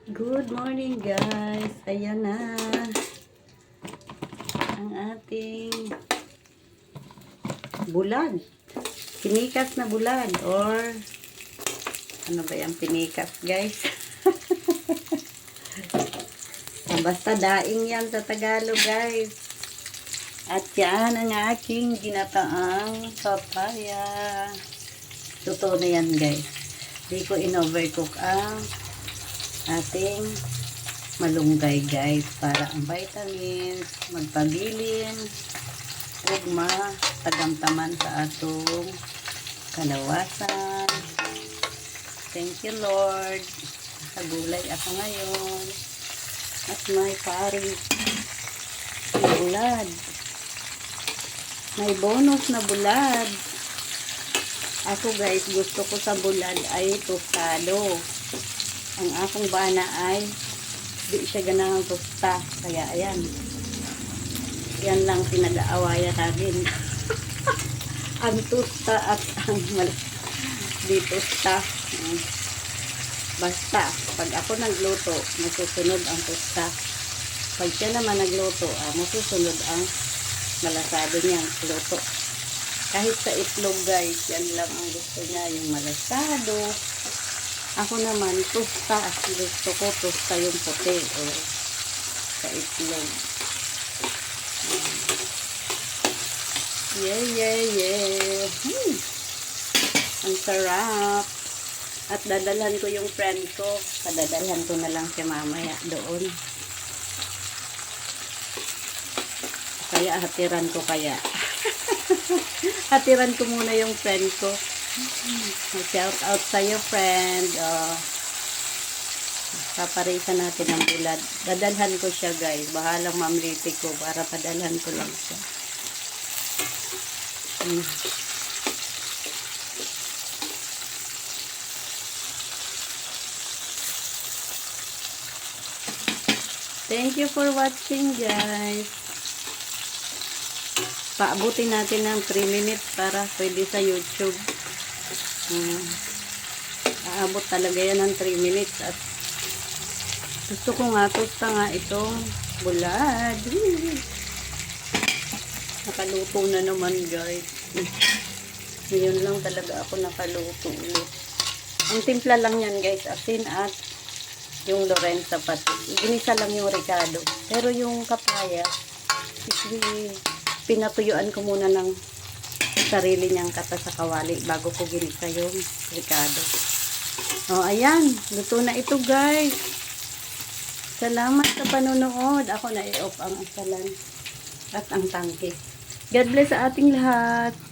Good morning guys. Ayan na ang ating bulad. Pinikas na bulad or ano ba yung pinikas guys? Basta daing yan sa Tagalog guys. At yan ang aking ginataang papaya. Totoo na yan guys. Di ko in-overcook ang ating malunggay guys para ang vitamins magpabilin ug matagamtaman sa atong kalawasan. Thank you Lord. Nagulay ako ngayon at may paring bulad. May bonus na bulad. Ako guys, gusto ko sa bulad ay tostado. Ang akong bana ay di siya ganang tosta. Kaya ayan. Yan lang pinag-aawayan namin. Ang tosta at ang di tosta. Basta, pag ako nagluto, masusunod ang tosta. Pag siya naman nagluto, masusunod ang malasado niyang luto. Kahit sa itlog guys, yan lang ang gusto niya, yung malasado. Ako naman, tosta. Gusto ko tosta yung puti o sa itlog. Yeah. Ang sarap. At dadalhan ko yung friend ko. Padadalhan ko na lang siya mamaya doon. Kaya hatiran ko kaya. Hatiran ko muna yung friend ko. Shout out sa'yo friend. Paparisan natin ang bulad. Dadalhan ko siya guys. Bahalang mamliti ko para padalhan ko lang siya. Thank you for watching guys. Paabutin natin ng 3 minutes para pwede sa YouTube. Aabot talaga yan ng 3 minutes at gusto ko nga tosta nga itong bulad. Nakaluto na naman guys. Ngayon lang talaga ako nakaluto ulit. Ang timpla lang yan guys, asin at yung Lorenza pati. Ginisa lang yung Ricardo. Pero yung kapaya, pinatuyuan ko muna ng sarili niyang kata sa kawali bago ko ginisa yung Ricardo. Ayan. Luto na ito guys. Salamat sa panonood. Ako na i-off ang asalan at ang tangke. God bless sa ating lahat.